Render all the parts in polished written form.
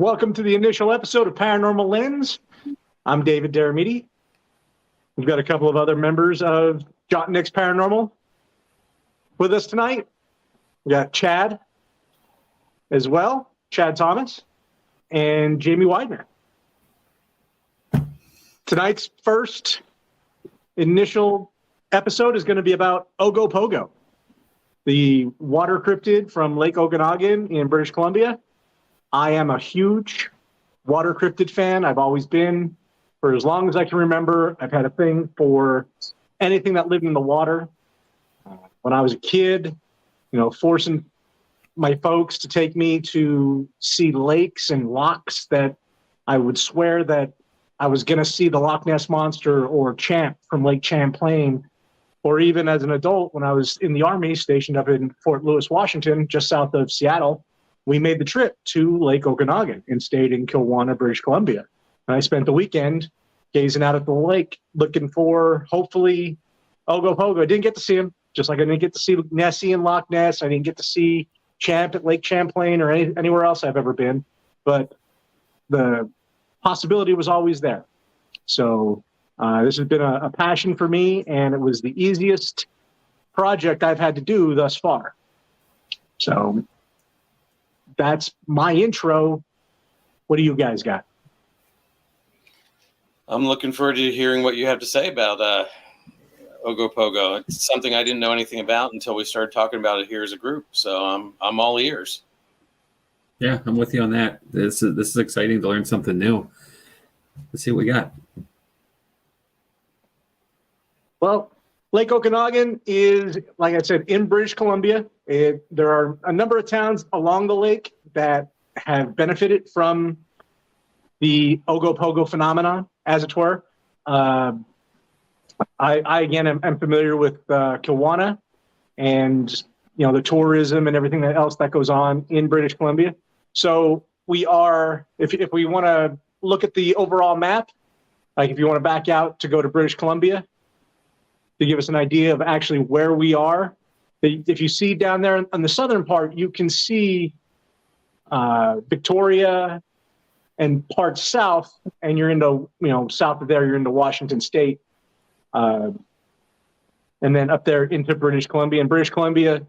Welcome to the initial episode of Paranormal Lens. I'm David Deromedi. We've got a couple of other members of Jott-Nyx Paranormal with us tonight. We got Chad as well, Chad Thomas, and Jamie Widener. Tonight's first initial episode is going to be about Ogopogo, the water cryptid from Lake Okanagan in British Columbia. I am a huge water cryptid fan. I've always been for as long as I can remember. I've had a thing for anything that lived in the water. When I was a kid, forcing my folks to take me to see lakes and lochs that I would swear that I was going to see the Loch Ness Monster or Champ from Lake Champlain, or even as an adult when I was in the Army stationed up in Fort Lewis, Washington, just south of Seattle. We made the trip to Lake Okanagan and stayed in Kelowna, British Columbia. And I spent the weekend gazing out at the lake, looking for, hopefully, Ogopogo. I didn't get to see him, just like I didn't get to see Nessie and Loch Ness. I didn't get to see Champ at Lake Champlain or anywhere else I've ever been. But the possibility was always there. So this has been a passion for me, and it was the easiest project I've had to do thus far. So that's my intro. What do you guys got? I'm looking forward to hearing what you have to say about Ogopogo. It's something I didn't know anything about until we started talking about it here as a group. So I'm all ears. Yeah, I'm with you on that. This is exciting to learn something new. Let's see what we got. Well, Lake Okanagan is, like I said, in British Columbia. There are a number of towns along the lake that have benefited from the Ogopogo phenomenon, as it were. I again, am familiar with Kelowna and the tourism and everything else that goes on in British Columbia. So we are, if we want to look at the overall map, like if you want to back out to go to British Columbia, to give us an idea of actually where we are. If you see down there on the southern part, you can see Victoria and parts south, and you're into, south of there, you're into Washington State. And then up there into British Columbia. And British Columbia,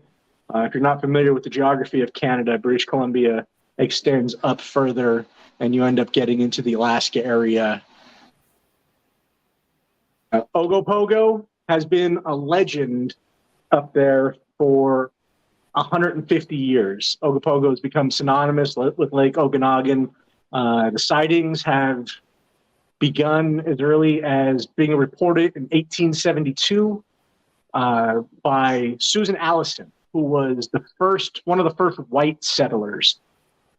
if you're not familiar with the geography of Canada, British Columbia extends up further, and you end up getting into the Alaska area. Ogopogo has been a legend up there for 150 years. Ogopogo has become synonymous with Lake Okanagan. The sightings have begun as early as being reported in 1872 by Susan Allison, who was one of the first white settlers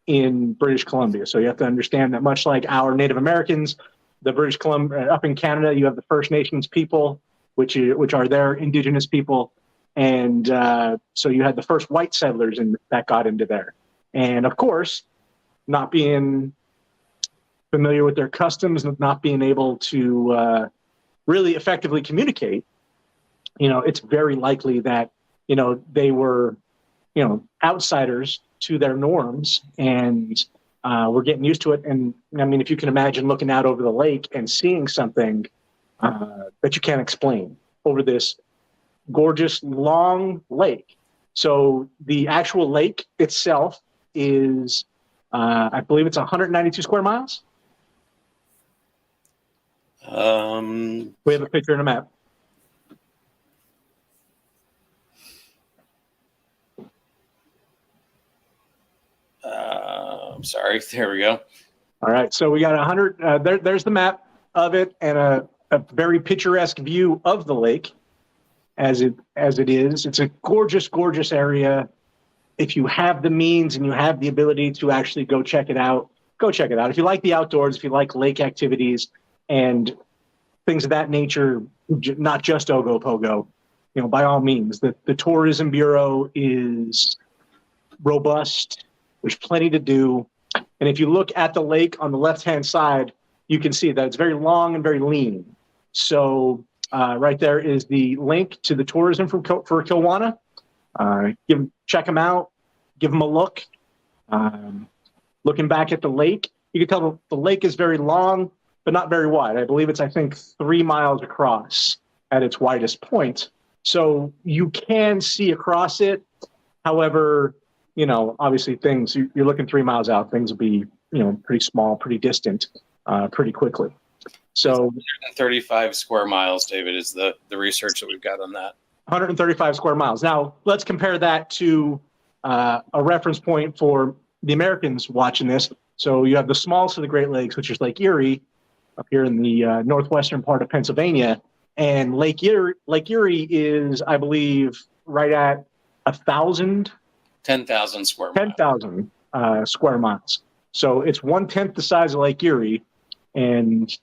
in British Columbia. So you have to understand that much like our Native Americans, the British Columbia, up in Canada, you have the First Nations people, which are their indigenous people. And so you had the first white settlers that got into there. And of course, not being familiar with their customs, not being able to really effectively communicate, it's very likely that, they were, outsiders to their norms, and we're getting used to it. And I mean, if you can imagine looking out over the lake and seeing something that you can't explain over this gorgeous long lake. So the actual lake itself is, I believe it's 192 square miles. We have a picture and a map. I'm sorry. There we go. All right. So we got 100. There's the map of it, and a very picturesque view of the lake as it is. It's a gorgeous, gorgeous area. If you have the means and you have the ability to actually go check it out, go check it out. If you like the outdoors, if you like lake activities and things of that nature, not just Ogopogo, by all means. The Tourism Bureau is robust. There's plenty to do. And if you look at the lake on the left-hand side, you can see that it's very long and very lean. So right there is the link to the tourism for Kelowna. Check them out, give them a look. Looking back at the lake, you can tell the lake is very long, but not very wide. I believe it's, 3 miles across at its widest point. So you can see across it. However, obviously you're looking 3 miles out, things will be, pretty small, pretty distant, pretty quickly. So 135 square miles, David, is the research that we've got on that. 135 square miles. Now, let's compare that to a reference point for the Americans watching this. So you have the smallest of the Great Lakes, which is Lake Erie, up here in the northwestern part of Pennsylvania. And Lake Erie is, I believe, right at 10,000 square miles. 10,000 square miles. So it's 1/10 the size of Lake Erie, and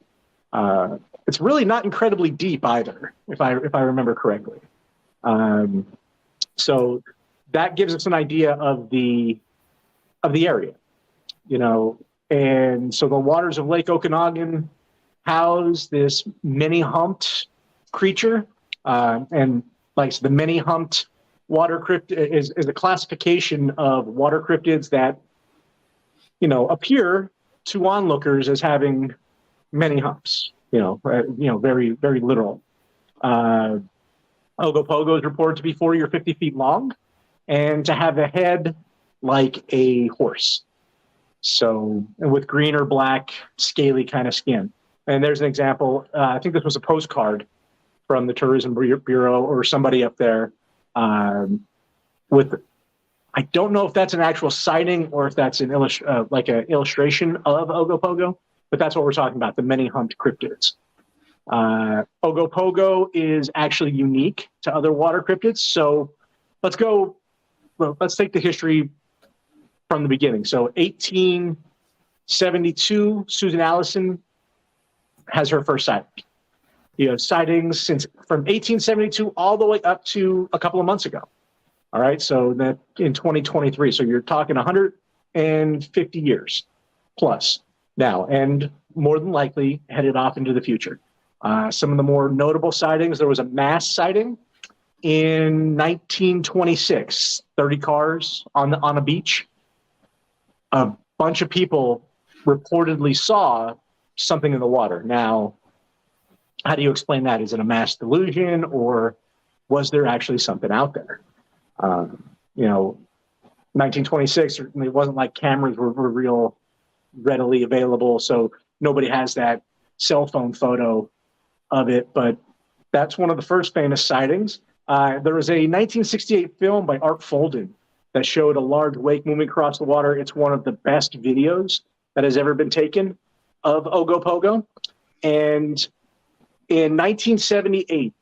it's really not incredibly deep either, if I remember correctly. So that gives us an idea of the area, and so the waters of Lake Okanagan house this many-humped creature, and like the many-humped water cryptid is a classification of water cryptids that appear to onlookers as having many humps. Very, very literal. Ogopogo is reported to be 40 or 50 feet long, and to have a head like a horse. So, and with green or black, scaly kind of skin. And there's an example. I think this was a postcard from the Tourism Bureau or somebody up there. I don't know if that's an actual sighting or if that's an illustration of Ogopogo, but that's what we're talking about, the many-humped cryptids. Ogopogo is actually unique to other water cryptids. So let's take the history from the beginning. So 1872, Susan Allison has her first sighting. You have sightings from 1872 all the way up to a couple of months ago. All right, so that in 2023. So you're talking 150 years plus now, and more than likely headed off into the future. Some of the more notable sightings, there was a mass sighting in 1926, 30 cars on a beach. A bunch of people reportedly saw something in the water. Now, how do you explain that? Is it a mass delusion, or was there actually something out there? 1926, it wasn't like cameras were real readily available, so nobody has that cell phone photo of it, but that's one of the first famous sightings. There was a 1968 film by Art Folden that showed a large wake moving across the water. It's one of the best videos that has ever been taken of Ogopogo. And in 1978,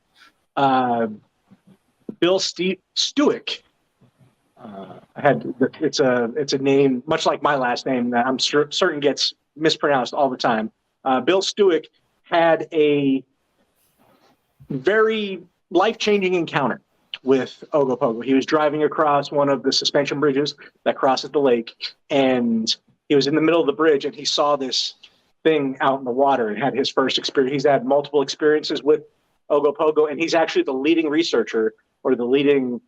Bill Stewick, it's a name much like my last name that I'm certain gets mispronounced all the time. Bill Stewick had a very life-changing encounter with Ogopogo. He was driving across one of the suspension bridges that crosses the lake, and he was in the middle of the bridge, and he saw this thing out in the water and had his first experience. He's had multiple experiences with Ogopogo, and he's actually the leading researcher or the leading,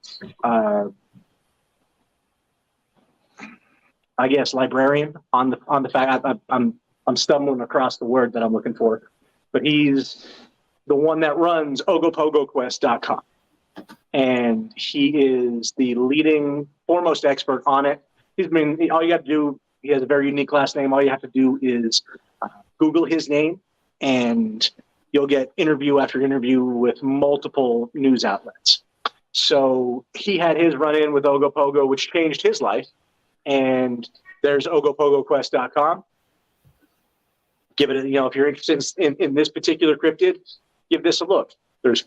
librarian on the fact. I'm stumbling across the word that I'm looking for, but he's the one that runs ogopogoquest.com. And he is the leading, foremost expert on it. All you have to do, he has a very unique last name. All you have to do is Google his name, and you'll get interview after interview with multiple news outlets. So he had his run-in with Ogopogo, which changed his life. And there's ogopogoquest.com. Give it, if you're interested in this particular cryptid, give this a look. There's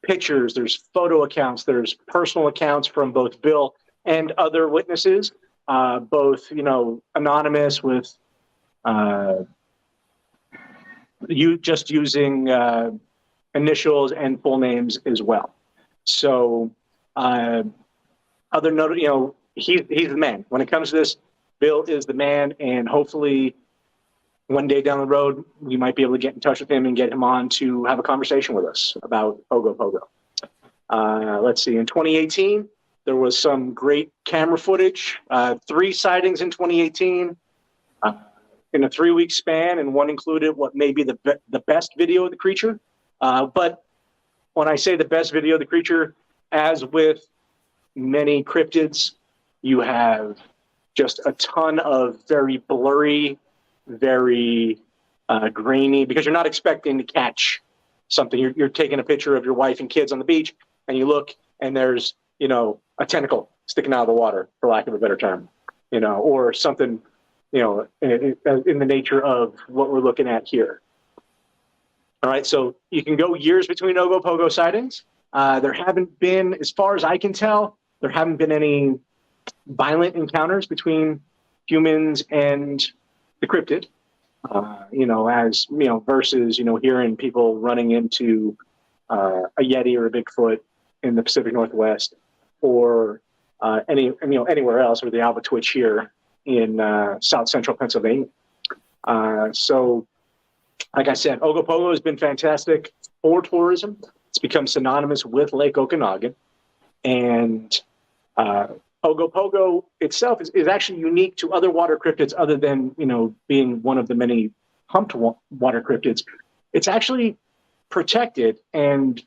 pictures, there's photo accounts, there's personal accounts from both Bill and other witnesses, both, anonymous with you just using initials and full names as well. So other note, he's the man. When it comes to this, Bill is the man, and hopefully one day down the road, we might be able to get in touch with him and get him on to have a conversation with us about Ogopogo. Let's see. In 2018, there was some great camera footage. 3 sightings in 2018. in a 3-week span, and one included what may be the best video of the creature. But when I say the best video of the creature, as with many cryptids, you have just a ton of very blurry, very grainy, because you're not expecting to catch something. You're taking a picture of your wife and kids on the beach, and you look, and there's, a tentacle sticking out of the water, for lack of a better term, or something, in the nature of what we're looking at here. All right, so you can go years between Ogopogo sightings. There haven't been, as far as I can tell, there haven't been any violent encounters between humans and the cryptid. Versus, hearing people running into a Yeti or a Bigfoot in the Pacific Northwest, or anywhere else, or the Alba Twitch here in South Central Pennsylvania. So, like I said, Ogopogo has been fantastic for tourism. It's become synonymous with Lake Okanagan, and Ogopogo itself is actually unique to other water cryptids, other than being one of the many humped water cryptids. It's actually protected and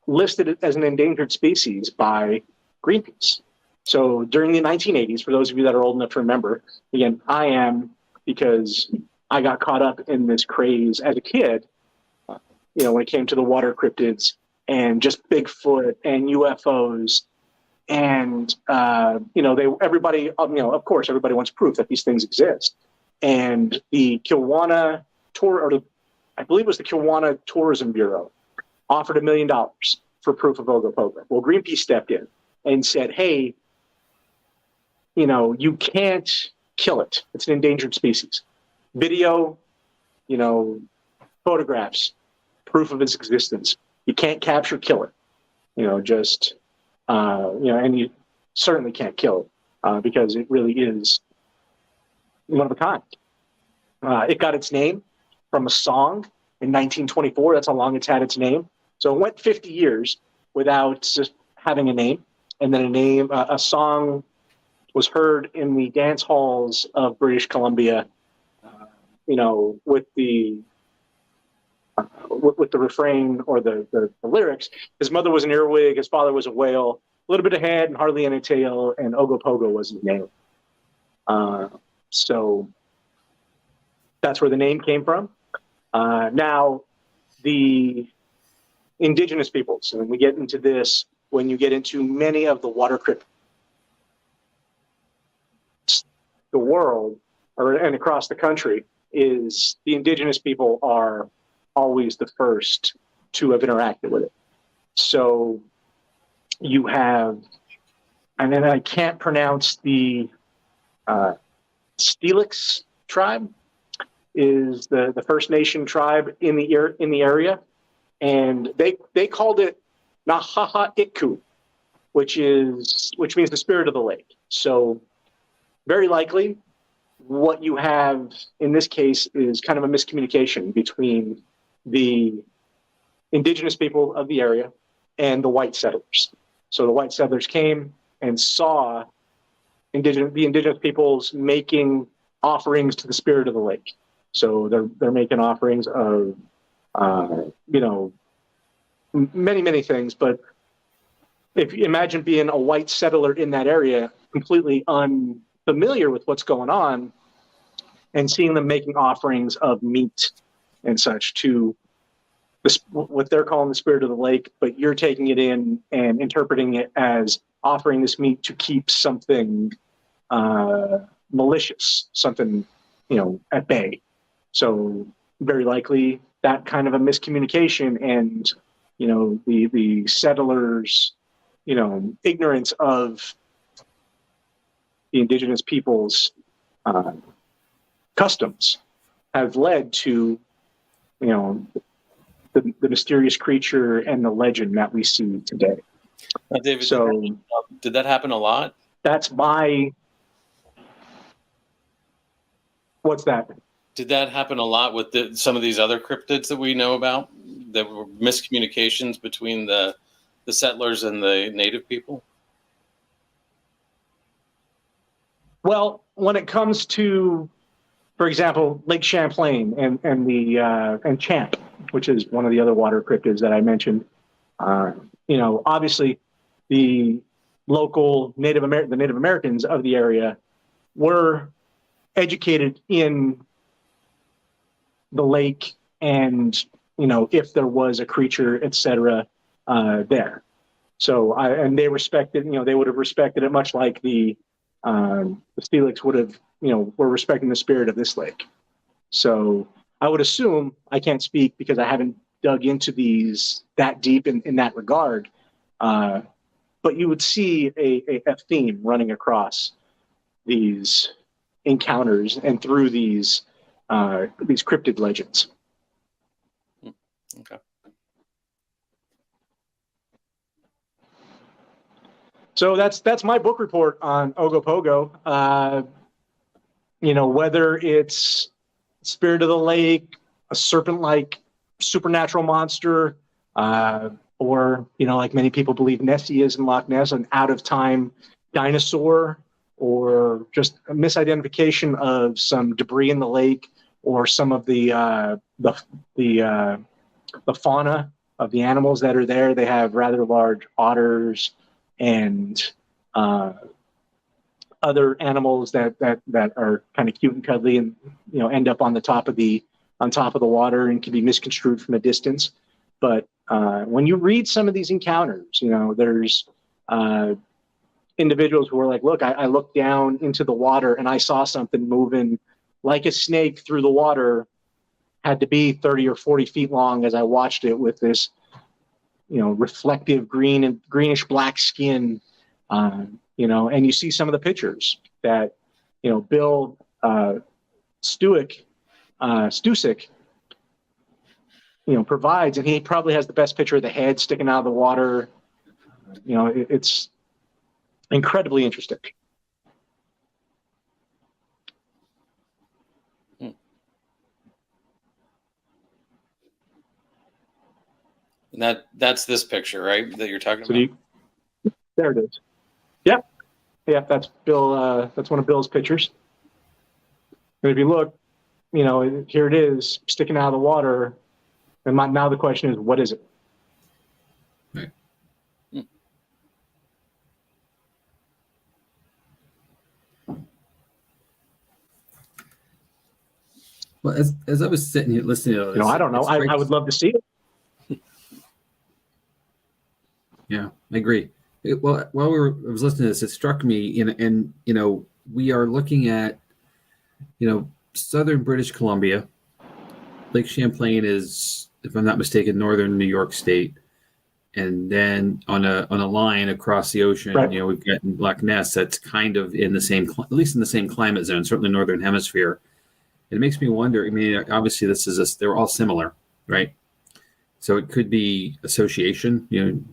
listed as an endangered species by Greenpeace. So during the 1980s, for those of you that are old enough to remember, again, I am, because I got caught up in this craze as a kid, when it came to the water cryptids and just Bigfoot and UFOs. And, everybody, of course, everybody wants proof that these things exist. And the Kiwana I believe it was the Kiwana Tourism Bureau, offered $1 million for proof of Ogopogo. Well, Greenpeace stepped in and said, hey, you can't kill it. It's an endangered species. Video, photographs, proof of its existence. You can't capture, kill it. And you certainly can't kill it because it really is one of a kind. It got its name from a song in 1924. That's how long it's had its name. So it went 50 years without just having a name. And then a song was heard in the dance halls of British Columbia, with the refrain or the lyrics. His mother was an earwig, his father was a whale, a little bit of head and hardly any tail, and Ogopogo was his name. So that's where the name came from. Now, the indigenous peoples, and we get into this when you get into many of the water cryptids, the world, and across the country, is the indigenous people are always the first to have interacted with it. So you have, and then I can't pronounce the Stelix tribe, is the First Nation tribe in the area, and they called it Nahaha Ikku, which means the spirit of the lake. So very likely what you have in this case is kind of a miscommunication between the indigenous people of the area and the white settlers. So the white settlers came and saw the indigenous peoples making offerings to the spirit of the lake. So they're making offerings of, many things. But if you imagine being a white settler in that area, completely unfamiliar with what's going on, and seeing them making offerings of meat and such to what they're calling the spirit of the lake, but you're taking it in and interpreting it as offering this meat to keep something malicious, something, at bay. So very likely that kind of a miscommunication and, the settlers, ignorance of the indigenous people's customs have led to, the mysterious creature and the legend that we see today. David, so did that happen a lot? That's what's that? Did that happen a lot with some of these other cryptids that we know about? There were miscommunications between the settlers and the native people? Well, when it comes to, for example, Lake Champlain and Champ, which is one of the other water cryptids that I mentioned. Obviously, the local Native Americans of the area were educated in the lake, and if there was a creature, etc., there. So and they respected, they would have respected it much like the Steelix would have, were respecting the spirit of this lake. So I would assume, I can't speak because I haven't dug into these that deep in that regard, but you would see a theme running across these encounters and through these cryptid legends. Okay. So that's my book report on Ogopogo. Whether it's spirit of the lake, a serpent-like supernatural monster, or like many people believe Nessie is in Loch Ness, an out-of-time dinosaur, or just a misidentification of some debris in the lake, or some of the fauna of the animals that are there. They have rather large otters and other animals that are kind of cute and cuddly, and end up on top of the water and can be misconstrued from a distance. But when you read some of these encounters, there's individuals who are like, look, I looked down into the water and I saw something moving like a snake through the water, had to be 30 or 40 feet long as I watched it with this, reflective green and greenish black skin, and you see some of the pictures that, Bill Stusick, provides, and he probably has the best picture of the head sticking out of the water. It's incredibly interesting. And that's this picture, right? That you're talking about. There it is. Yep. That's Bill. That's one of Bill's pictures. And if you look, here it is sticking out of the water. And now the question is, what is it? Right. Well, as I was sitting here listening to this, I don't know. I would love to see it. Yeah, I agree. While I was listening to this, it struck me, and we are looking at, southern British Columbia. Lake Champlain is, if I'm not mistaken, northern New York State, and then on a line across the ocean, right. We've got Loch Ness that's kind of in the same, at least in the same climate zone, certainly northern hemisphere. It makes me wonder. I mean, obviously, they're all similar, right? So it could be association,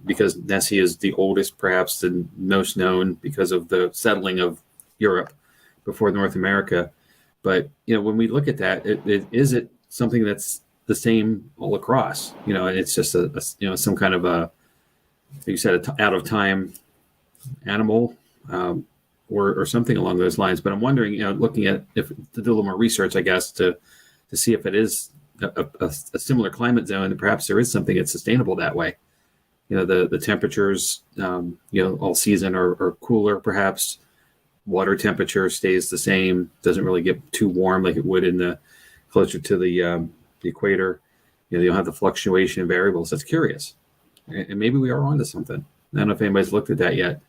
because Nessie is the oldest, perhaps the most known because of the settling of Europe before North America. But, when we look at that, is it something that's the same all across, and it's just some kind of like you said, out of time animal, or something along those lines. But I'm wondering, looking at to do a little more research, I guess, to see if it is a similar climate zone, and perhaps there is something that's sustainable that way. The temperatures, all season are cooler, perhaps. Water temperature stays the same, doesn't really get too warm like it would in the closer to the equator. You don't have the fluctuation in variables. That's curious, and maybe we are onto something. I don't know if anybody's looked at that yet.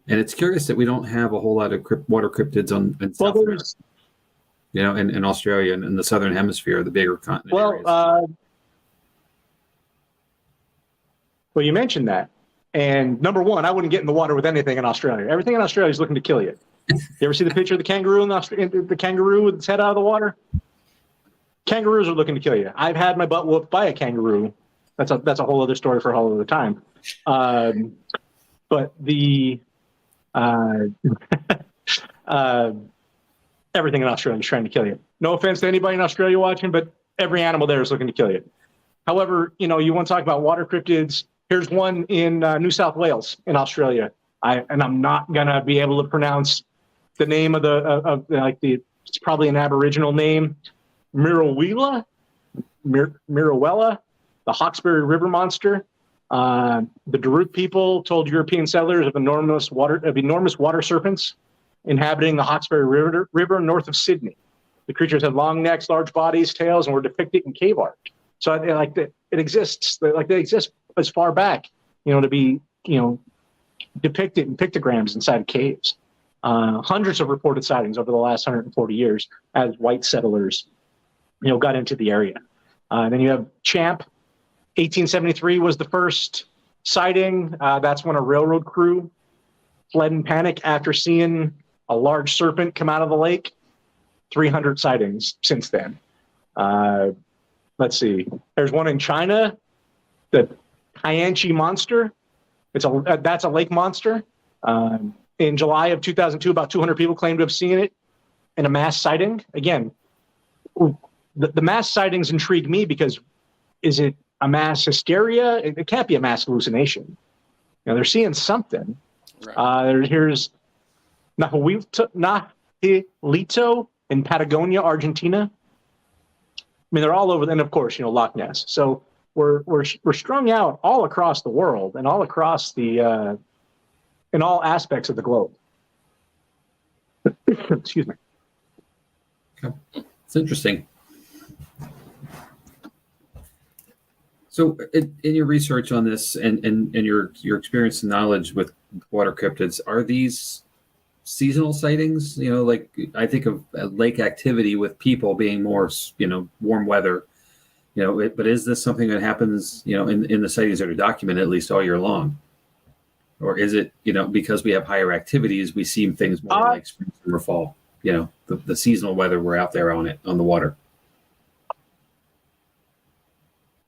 And it's curious that we don't have a whole lot of water cryptids in South America. In Australia and in the southern hemisphere, the bigger continent areas. Well, you mentioned that. And number one, I wouldn't get in the water with anything in Australia. Everything in Australia is looking to kill you. You ever see the picture of the kangaroo the kangaroo with its head out of the water? Kangaroos are looking to kill you. I've had my butt whooped by a kangaroo. That's a whole other story for a whole other time. But the everything in Australia is trying to kill you. No offense to anybody in Australia watching, but every animal there is looking to kill you. However, you want to talk about water cryptids. Here's one in New South Wales in Australia. I'm not gonna be able to pronounce the name of the it's probably an Aboriginal name, Mirawela, the Hawkesbury River monster. The Daruk people told European settlers of enormous water serpents inhabiting the Hawkesbury River north of Sydney. The creatures had long necks, large bodies, tails, and were depicted in cave art. So it exists. They exist as far back, to be depicted in pictograms inside caves. Hundreds of reported sightings over the last 140 years as white settlers, got into the area. Then you have Champ. 1873 was the first sighting. That's when a railroad crew fled in panic after seeing a large serpent come out of the lake. 300 sightings since then. Let's see. There's one in China, the Tianchi monster. That's a lake monster. In July of 2002, about 200 people claimed to have seen it in a mass sighting. Again, the mass sightings intrigue me because is it a mass hysteria? It can't be a mass hallucination. They're seeing something. Right. Here's Nahuelito in Patagonia, Argentina. They're all over. And of course, Loch Ness. So we're strung out all across the world and all across the in all aspects of the globe. Excuse me. Okay. It's interesting. So in your research on this and your experience and knowledge with water cryptids, are these seasonal sightings? Like I think of lake activity with people being more, warm weather, but is this something that happens, in the sightings that are documented at least all year long? Or is it, because we have higher activities, we see things more like spring, summer, fall, the seasonal weather, we're out there on the water?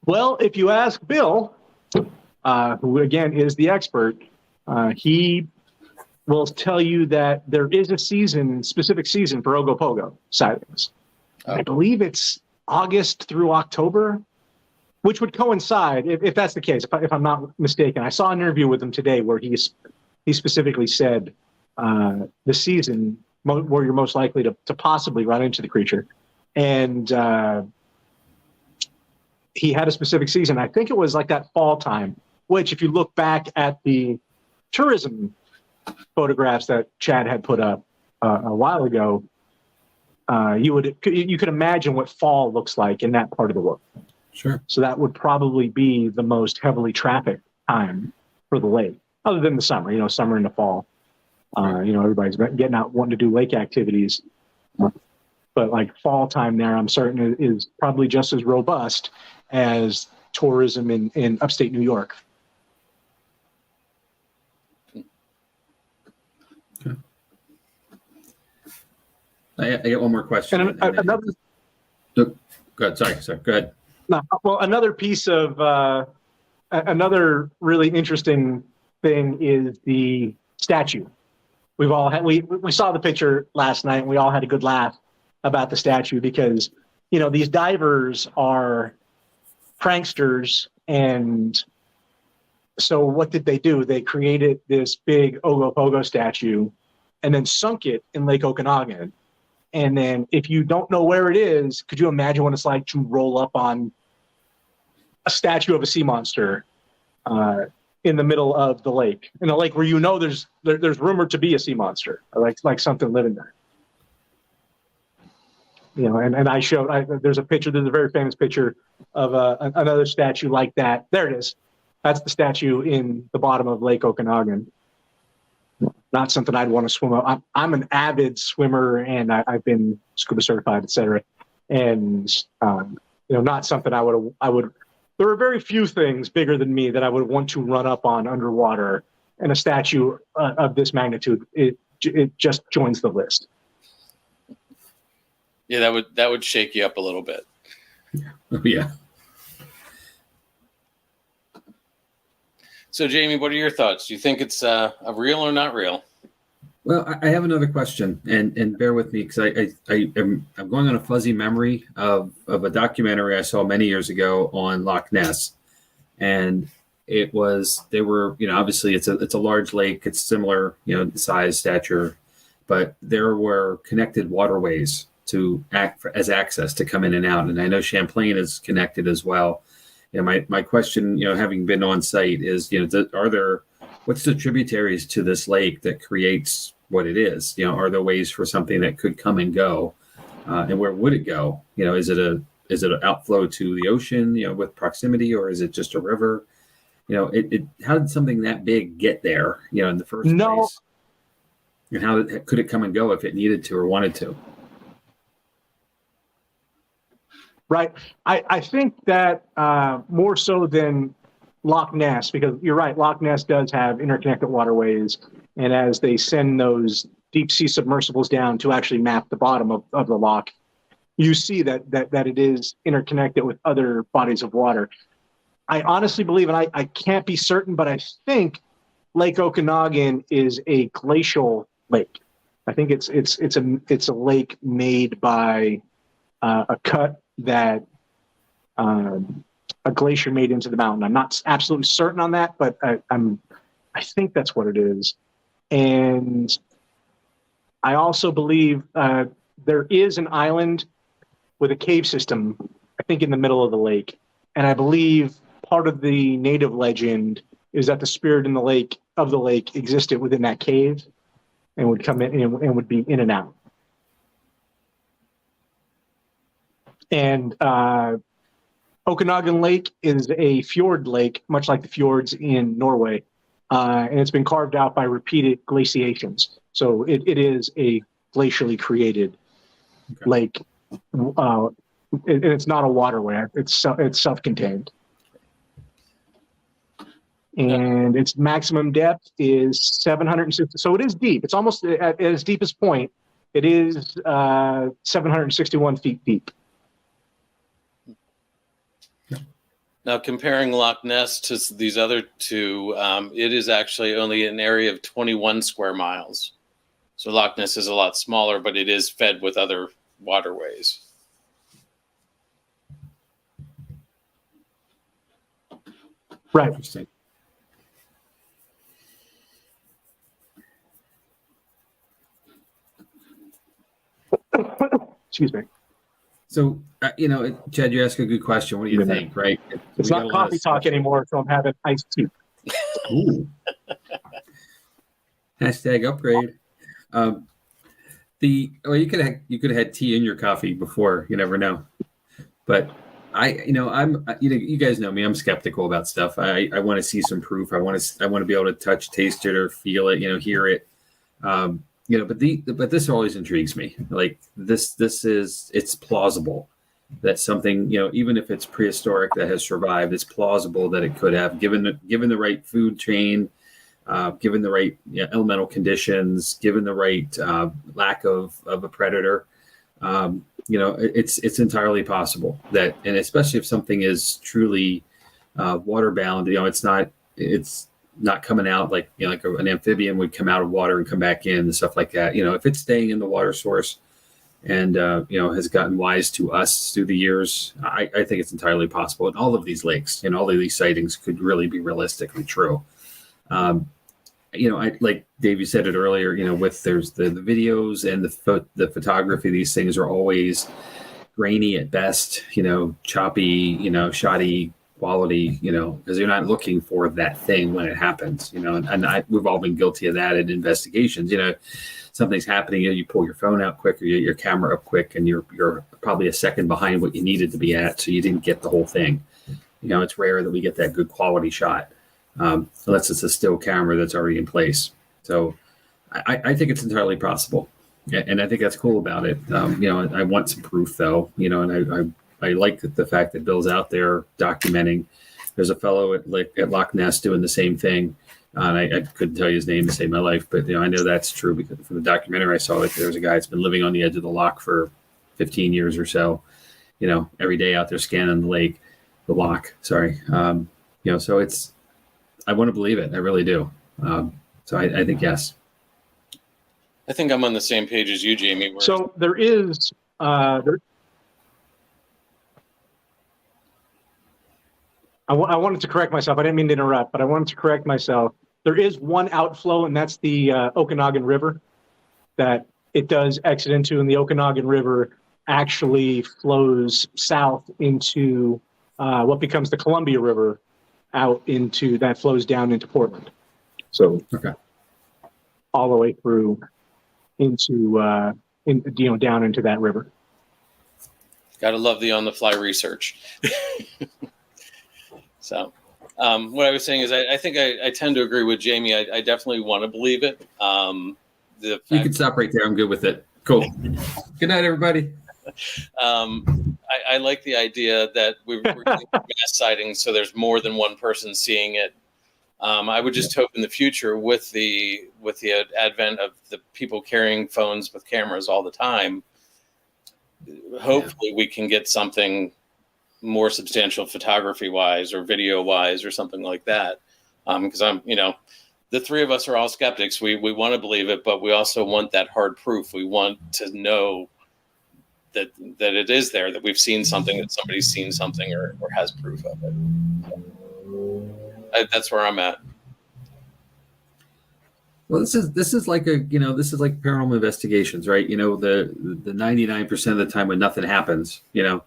Well, if you ask Bill, who again is the expert, he will tell you that there is a specific season for Ogopogo sightings. Oh. I believe it's August through October, which would coincide, if that's the case, if I'm not mistaken. I saw an interview with him today where he specifically said the season where you're most likely to possibly run into the creature. And he had a specific season. I think it was like that fall time, which if you look back at the tourism photographs that Chad had put up a while ago, you could imagine what fall looks like in that part of the world. Sure. So that would probably be the most heavily trafficked time for the lake, other than the summer. Summer and the fall. Everybody's getting out wanting to do lake activities. But like fall time there, I'm certain is probably just as robust as tourism in upstate New York. Okay. I get one more question. And another. Go ahead. Sorry. Go ahead. No, well, another piece of another really interesting thing is the statue. We saw the picture last night, and we all had a good laugh about the statue because these divers are pranksters, and so what did they do? They created this big Ogopogo statue and then sunk it in Lake Okanagan. And then if you don't know where it is, could you imagine what it's like to roll up on a statue of a sea monster in the middle of the lake, in a lake where there's rumored to be a sea monster, like something living there. And I showed, there's a very famous picture of another statue like that. There it is. That's the statue in the bottom of Lake Okanagan. Not something I'd want to swim up. I'm an avid swimmer, and I've been scuba certified, et cetera. And, not something I would, there are very few things bigger than me that I would want to run up on underwater, and a statue of this magnitude, it just joins the list. Yeah, that would shake you up a little bit. Yeah. So, Jamie, what are your thoughts? Do you think it's a real or not real? Well, I have another question, and bear with me because I'm going on a fuzzy memory of a documentary I saw many years ago on Loch Ness, and they were obviously it's a large lake, it's similar the size, stature, but there were connected waterways to act as access to come in and out. And I know Champlain is connected as well. My question, having been on site is, what's the tributaries to this lake that creates what it is? Are there ways for something that could come and go? And where would it go? Is it an outflow to the ocean, with proximity, or is it just a river? How did something that big get there, in the first place? And how could it come and go if it needed to or wanted to? Right. I think that more so than Loch Ness, because you're right, Loch Ness does have interconnected waterways. And as they send those deep sea submersibles down to actually map the bottom of the loch, you see that it is interconnected with other bodies of water. I honestly believe, and I can't be certain, but I think Lake Okanagan is a glacial lake. I think it's a lake made by a cut that a glacier made into the mountain. I'm not absolutely certain on that, but I think that's what it is. And I also believe there is an island with a cave system, I think, in the middle of the lake. And I believe part of the native legend is that the spirit in the lake existed within that cave and would come in and would be in and out. And Okanagan Lake is a fjord lake, much like the fjords in Norway. And it's been carved out by repeated glaciations. So it is a glacially created lake. And it's not a waterway. It's self-contained. And its maximum depth is 760. So it is deep. It's almost at its deepest point. It is 761 feet deep. Now, comparing Loch Ness to these other two, it is actually only an area of 21 square miles. So Loch Ness is a lot smaller, but it is fed with other waterways. Right. Interesting. Excuse me. So, Chad, you ask a good question. What do you think, right? It's not coffee talk anymore, so I'm having iced tea. Ooh. Hashtag upgrade. You could have had tea in your coffee before. You never know. But you guys know me. I'm skeptical about stuff. I want to see some proof. I want to be able to touch, taste it, or feel it. Hear it. But this always intrigues me. Like it's plausible that something, even if it's prehistoric that has survived, it's plausible that it could have, given the right food chain, given the right elemental conditions, given the right lack of a predator. It's entirely possible that, and especially if something is truly waterbound, it's not coming out like an amphibian would come out of water and come back in and stuff like that. If it's staying in the water source and has gotten wise to us through the years, I think it's entirely possible. And all of these lakes and all of these sightings could really be realistically true. Like Dave, you said it earlier. There's the videos and the photography. These things are always grainy at best. Choppy. Shoddy quality, because you're not looking for that thing when it happens, and we've all been guilty of that in investigations. Something's happening, you pull your phone out quick or your camera up quick, and you're probably a second behind what you needed to be at, so you didn't get the whole thing. It's rare that we get that good quality shot, unless it's a still camera that's already in place. So I think it's entirely possible, and I think that's cool about it. I want some proof though, and I like the fact that Bill's out there documenting. There's a fellow at Loch Ness doing the same thing. And I couldn't tell you his name to save my life, but I know that's true because from the documentary I saw, there's a guy that's been living on the edge of the loch for 15 years or so. Every day out there scanning the loch. Sorry. So I want to believe it. I really do. So I think yes. I think I'm on the same page as you, Jamie. So there is I wanted to correct myself. I didn't mean to interrupt, but I wanted to correct myself. There is one outflow, and that's the Okanagan River. that it does exit into, and the Okanagan River actually flows south into what becomes the Columbia River out into that flows down into Portland. So Okay. all the way through into down into that river. Gotta love the on-the-fly research. So, what I was saying is, I think I tend to agree with Jamie. I definitely want to believe it. You can stop right there. I'm good with it. Cool. Good night, everybody. I like the idea that we're getting mass sightings, so there's more than one person seeing it. I would just hope in the future, with the advent of the people carrying phones with cameras all the time, hopefully we can get something more substantial photography-wise or video-wise or something like that. Because the three of us are all skeptics. We want to believe it, but we also want that hard proof. We want to know that it is there, that we've seen something, that somebody's seen something or has proof of it. That's where I'm at. Well, this is like paranormal investigations, right? The 99% of the time when nothing happens, and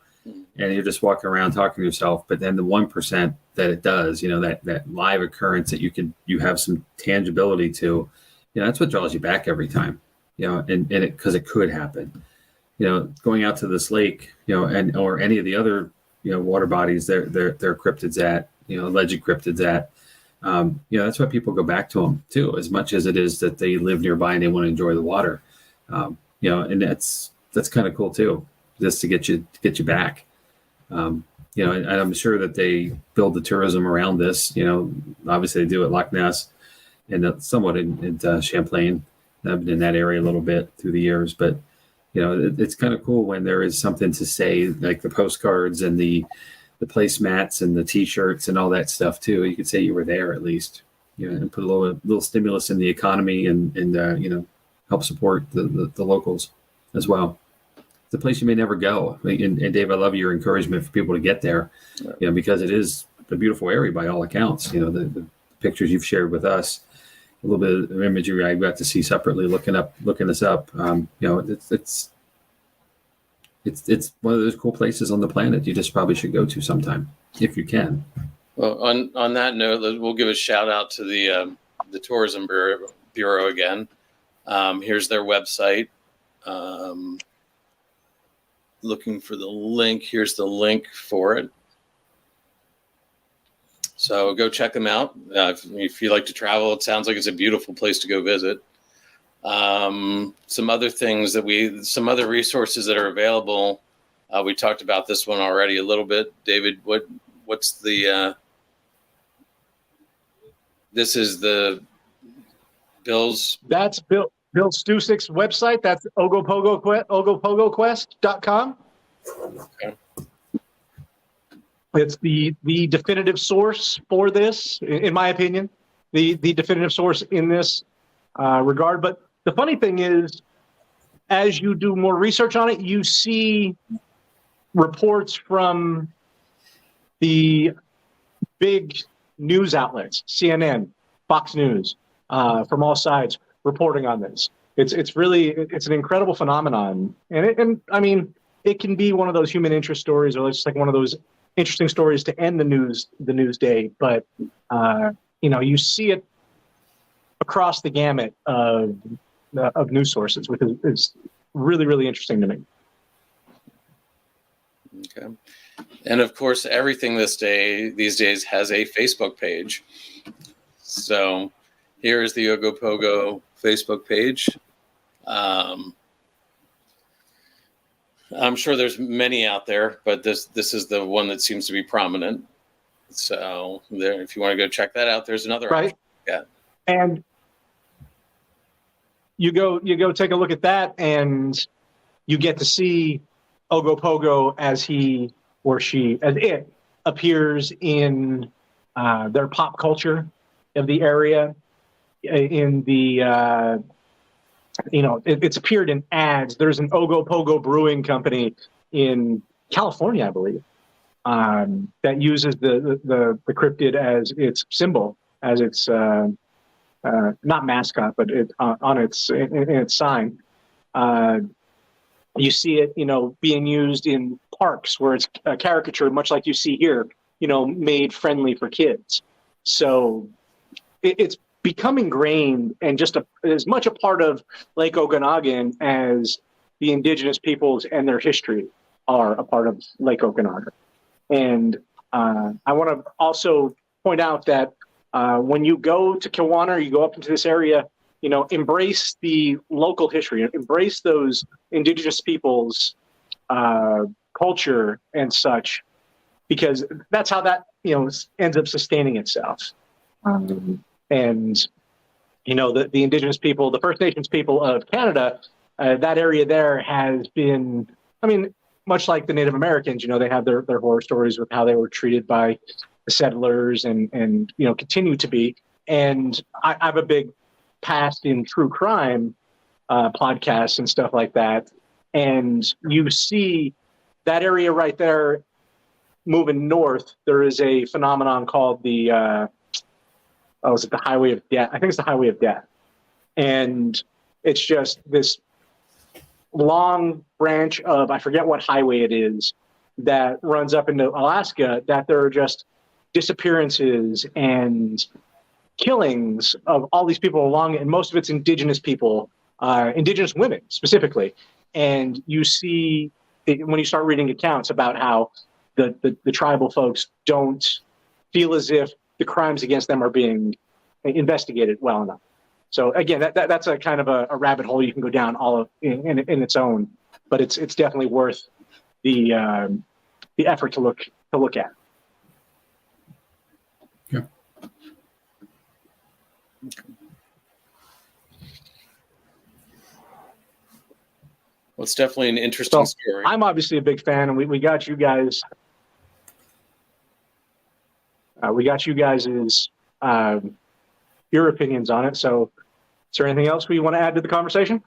you're just walking around talking to yourself, but then the 1% that it does, that live occurrence that you have some tangibility to, that's what draws you back every time, and it, because it could happen, going out to this lake, or any of the other, water bodies there are cryptids at, alleged cryptids at, that's why people go back to them too, as much as it is that they live nearby and they want to enjoy the water, and that's kind of cool too, just to get you back. And I'm sure that they build the tourism around this. Obviously they do at Loch Ness and somewhat in Champlain. I've been in that area a little bit through the years, but it's kind of cool when there is something to say, like the postcards and the placemats and the T-shirts and all that stuff too. You could say you were there at least, and put a little stimulus in the economy and help support the locals as well. It's a place you may never go. And Dave, I love your encouragement for people to get there, because it is a beautiful area by all accounts. The pictures you've shared with us, a little bit of imagery I got to see separately looking this up. It's one of those cool places on the planet you just probably should go to sometime if you can. Well, on that note, we'll give a shout out to the Tourism Bureau again. Here's their website. Looking for the link. Here's the link for it. So go check them out. If you like to travel, it sounds like it's a beautiful place to go visit. Some other things some other resources that are available. We talked about this one already a little bit. David, what's the, this is the Bill's. That's Bill Stusik's website. That's ogopogoquest.com. Okay. It's the definitive source for this, in my opinion, the definitive source in this regard. But the funny thing is, as you do more research on it, you see reports from the big news outlets, CNN, Fox News, from all sides reporting on this. It's an incredible phenomenon, and I mean, it can be one of those human interest stories, or just like one of those interesting stories to end the news day. But you see it across the gamut of news sources, which is really, really interesting to me. Okay. And of course, everything these days has a Facebook page. So here's the Ogopogo Facebook page. I'm sure there's many out there, but this is the one that seems to be prominent. So there, if you want to go check that out, there's another right. option. Yeah. And you go take a look at that, and you get to see Ogopogo as it appears in their pop culture of the area. In the it's appeared in ads. There's an Ogopogo brewing company in California, I believe, that uses the cryptid as its symbol, as its not mascot, but on its in its sign. You see it, being used in parks where it's a caricature, much like you see here, made friendly for kids. So it's become ingrained and just as much a part of Lake Okanagan as the indigenous peoples and their history are a part of Lake Okanagan. And I want to also point out that when you go to Kiwanis, you go up into this area, embrace the local history, embrace those indigenous peoples' culture and such, because that's how that ends up sustaining itself. And the indigenous people, the First Nations people of Canada, that area there has been, much like the Native Americans, they have their horror stories with how they were treated by the settlers and continue to be. And I have a big past in true crime podcasts and stuff like that. And you see that area right there moving north. There is a phenomenon called the, is it the Highway of Death? I think it's the Highway of Death. And it's just this long branch of, I forget what highway it is, that runs up into Alaska, that there are just disappearances and killings of all these people along it, and most of it's indigenous people, indigenous women specifically. And you see, when you start reading accounts about how the tribal folks don't feel as if the crimes against them are being investigated well enough. So again, that's a kind of a rabbit hole you can go down all of in its own, but it's definitely worth the effort to look at. Yeah. Well, it's definitely an interesting story. I'm obviously a big fan, and we got you guys. We got you guys' your opinions on it. So, is there anything else we want to add to the conversation?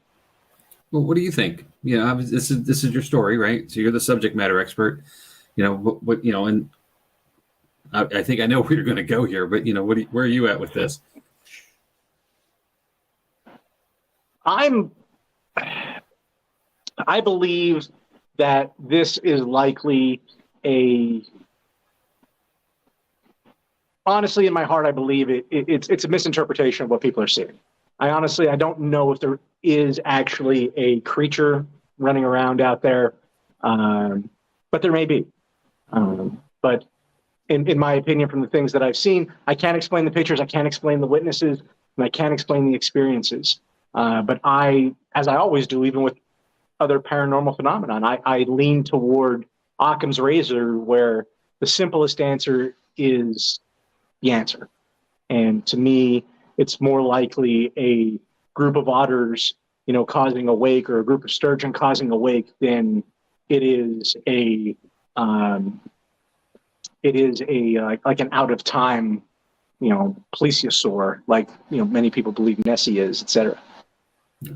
Well, what do you think? This is your story, right? So you're the subject matter expert. And I think I know where you're going to go here, but where are you at with this? I believe that this is likely honestly, in my heart, I believe it's a misinterpretation of what people are seeing. I don't know if there is actually a creature running around out there, but there may be. But in my opinion, from the things that I've seen, I can't explain the pictures, I can't explain the witnesses, and I can't explain the experiences. But as I always do, even with other paranormal phenomenon, I lean toward Occam's razor, where the simplest answer is the answer. And to me, it's more likely a group of otters, causing a wake, or a group of sturgeon causing a wake, than it is like an out of time, plesiosaur, like many people believe Nessie is, etc. Yeah.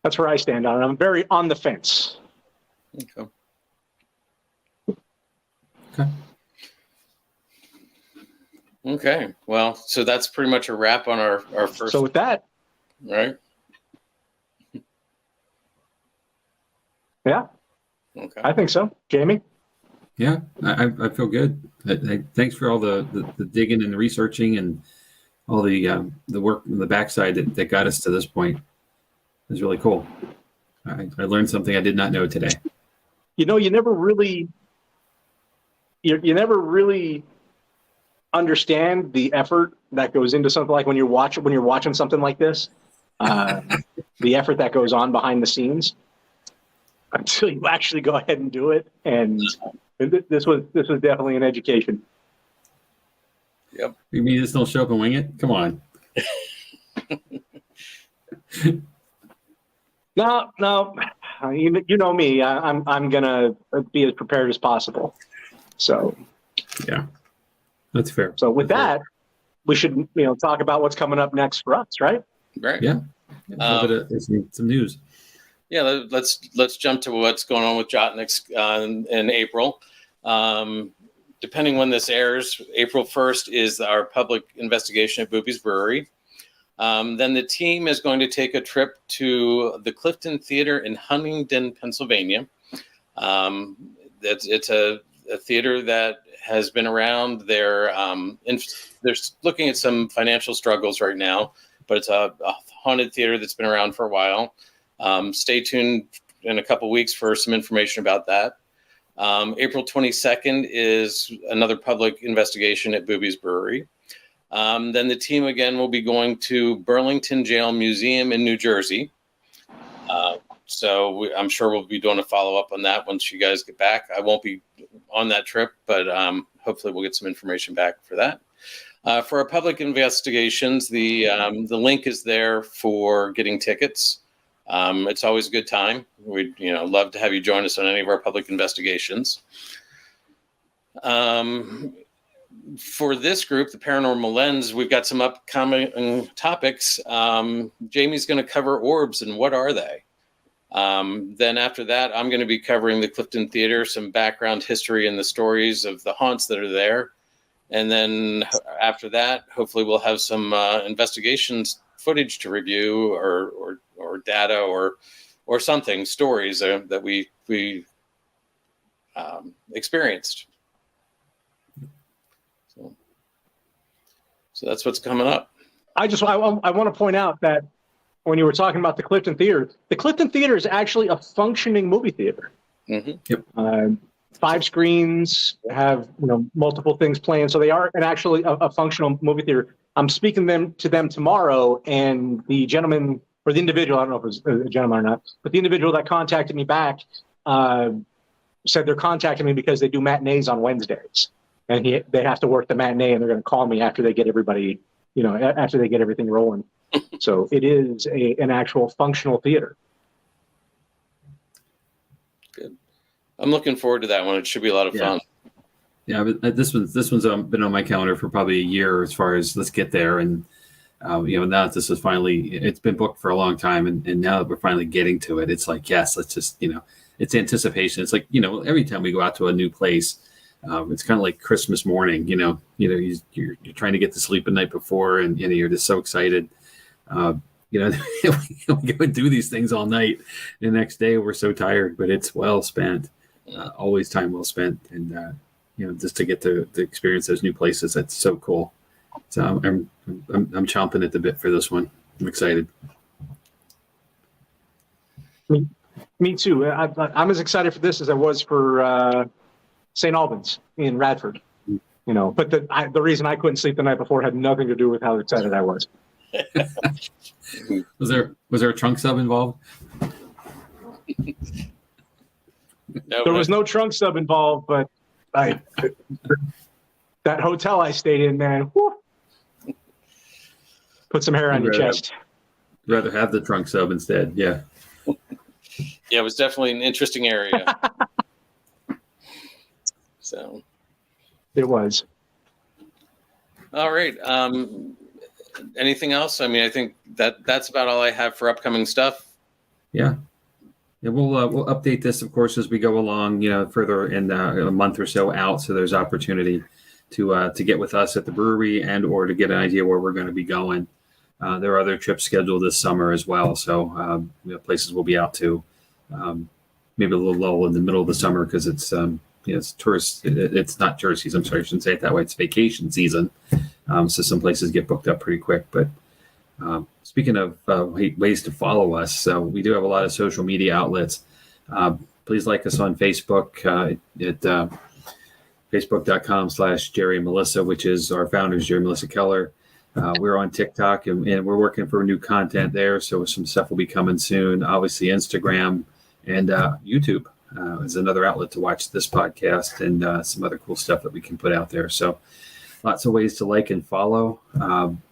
That's where I stand on it. I'm very on the fence. Okay. Okay. Well, so that's pretty much a wrap on our first. So with that, right? Yeah. Okay. I think so. Jamie? Yeah, I feel good. Thanks for all the digging and the researching and all the work on the backside that got us to this point. It was really cool. I learned something I did not know today. You never really understand the effort that goes into something like when you're watching something like this, the effort that goes on behind the scenes, until you actually go ahead and do it. And this was definitely an education. Yep. You mean you just don't show up and wing it? Come on. No. You know me. I'm gonna be as prepared as possible. So. Yeah, that's fair. So with that, we should talk about what's coming up next for us, right? Right. Yeah. A little bit of some news. Yeah, let's jump to what's going on with Jott-Nyx in April. Depending when this airs, April 1st is our public investigation at Booby's Brewery. Then the team is going to take a trip to the Clifton Theater in Huntingdon, Pennsylvania. It's a theater that has been around. They're looking at some financial struggles right now, but it's a haunted theater that's been around for a while. Stay tuned in a couple weeks for some information about that. April 22nd is another public investigation at Booby's Brewery. Then the team again will be going to Burlington Jail Museum in New Jersey. So I'm sure we'll be doing a follow-up on that once you guys get back. I won't be on that trip, but hopefully we'll get some information back for that. For our public investigations, the link is there for getting tickets. It's always a good time. We'd love to have you join us on any of our public investigations. For this group, the Paranormal Lens, we've got some upcoming topics. Jamie's going to cover orbs and what are they. Then after that, I'm going to be covering the Clifton Theater, some background history and the stories of the haunts that are there. And then after that, hopefully we'll have some investigations footage to review or data or something, stories that we experienced. So that's what's coming up. I want to point out that when you were talking about the Clifton Theater is actually a functioning movie theater. Mm-hmm. Yep. 5 screens, have multiple things playing, so they are actually a functional movie theater. I'm speaking to them tomorrow, and the gentleman or the individual, I don't know if it was a gentleman or not, but the individual that contacted me back said they're contacting me because they do matinees on Wednesdays, and they have to work the matinee, and they're going to call me after they get everybody, after they get everything rolling. So it is an actual functional theater. Good. I'm looking forward to that one. It should be a lot of fun. Yeah, but this one's been on my calendar for probably a year as far as let's get there. And, now that this is finally, it's been booked for a long time. And now that we're finally getting to it, it's like, yes, let's just, it's anticipation. It's like, every time we go out to a new place, it's kind of like Christmas morning, you're trying to get to sleep the night before and, you're just so excited. We go and do these things all night. The next day we're so tired, but it's well spent, always time well spent. And, just to get to experience those new places, that's so cool. So I'm chomping at the bit for this one. I'm excited. Me too. I'm as excited for this as I was for St. Albans in Radford. But the reason I couldn't sleep the night before had nothing to do with how excited I was. Was there a trunk sub involved? No, there was no trunk sub involved, but that hotel I stayed in, man, whew, put some hair on your chest. Rather have the trunk sub instead. Yeah. Yeah, it was definitely an interesting area. So it was. All right. Anything else? I mean, I think that's about all I have for upcoming stuff. Yeah. Yeah, we'll update this, of course, as we go along, further in a month or so out. So there's opportunity to get with us at the brewery and or to get an idea where we're going to be going. There are other trips scheduled this summer as well. So places we'll be out to. Maybe a little lull in the middle of the summer because it's it's tourist. It's not tourist season. I'm sorry, I shouldn't say it that way. It's vacation season. So some places get booked up pretty quick. But speaking of ways to follow us, we do have a lot of social media outlets. Please like us on Facebook at facebook.com/Jerry and Melissa, which is our founders, Jerry and Melissa Keller. We're on TikTok and we're working for new content there. So some stuff will be coming soon. Obviously, Instagram and YouTube is another outlet to watch this podcast and some other cool stuff that we can put out there. So lots of ways to like and follow.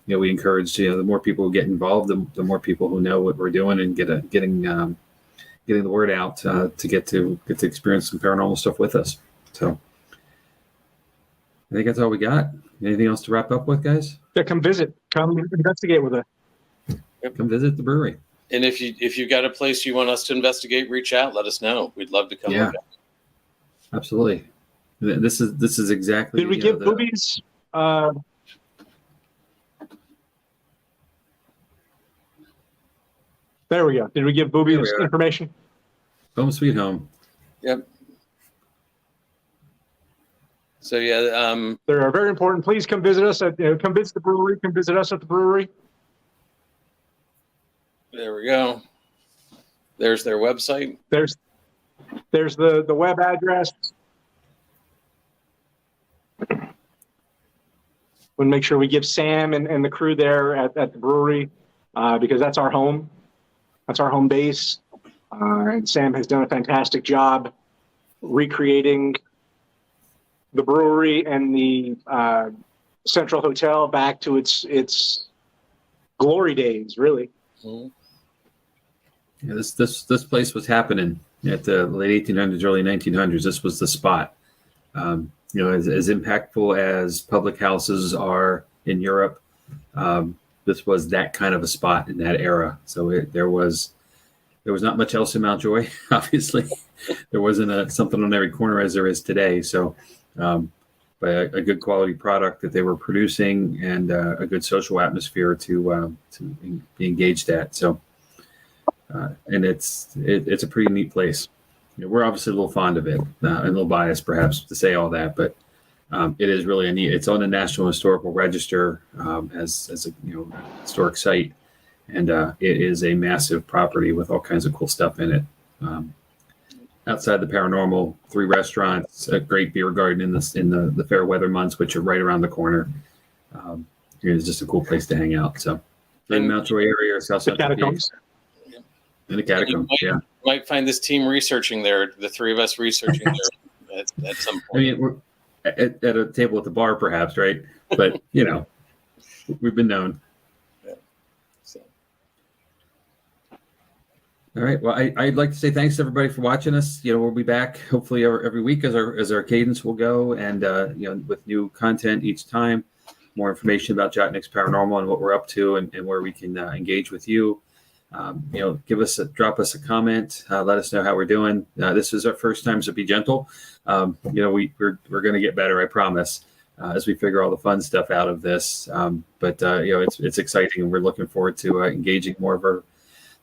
We encourage, the more people who get involved, the more people who know what we're doing and getting the word out to get to experience some paranormal stuff with us. So I think that's all we got. Anything else to wrap up with, guys? Yeah, come visit. Come investigate with us. Come visit the brewery. And if you've got a place you want us to investigate, reach out. Let us know. We'd love to come look at it. Absolutely. This is exactly. Did we give boobies? There we go. Did we give boobies information? Home sweet home. Yep. So yeah, they are very important. Please come visit us come visit the brewery. Come visit us at the brewery. There we go. There's their website. There's the web address. We'll make sure we give Sam and the crew there at the brewery because that's our home. That's our home base. And Sam has done a fantastic job recreating the brewery and the Central Hotel back to its glory days, really. Mm-hmm. Yeah, this place was happening at the late 1800s, early 1900s. This was the spot. As impactful as public houses are in Europe, this was that kind of a spot in that era. So there was not much else in Mountjoy. Obviously, there wasn't something on every corner as there is today. So, but a good quality product that they were producing and a good social atmosphere to be engaged at. So, and it's a pretty neat place. We're obviously a little fond of it, and a little biased perhaps to say all that, but it is really a neat. It's on the National Historical Register as a historic site, and it is a massive property with all kinds of cool stuff in it. Outside the paranormal, 3 restaurants, a great beer garden in the fair weather months, which are right around the corner. It's just a cool place to hang out. So, in the Mountjoy area or South Central Catacombs. In the catacombs, You might find this team researching there, the 3 of us researching there at some point. I mean, we're at a table at the bar, perhaps, right? But, we've been known. Yeah. So. All right. Well, I'd like to say thanks to everybody for watching us. We'll be back hopefully every week as our cadence will go, and with new content each time, more information about Jott-Nyx Paranormal and what we're up to, and where we can engage with you. Drop us a comment. Let us know how we're doing. This is our first time, so be gentle. We're going to get better, I promise, as we figure all the fun stuff out of this. But it's exciting, and we're looking forward to engaging more of the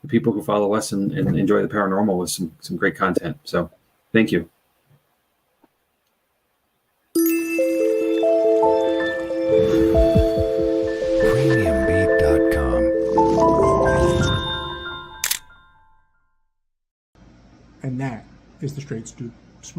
people who follow us and enjoy the paranormal with some great content. So, thank you. And that is the Straight Stoop.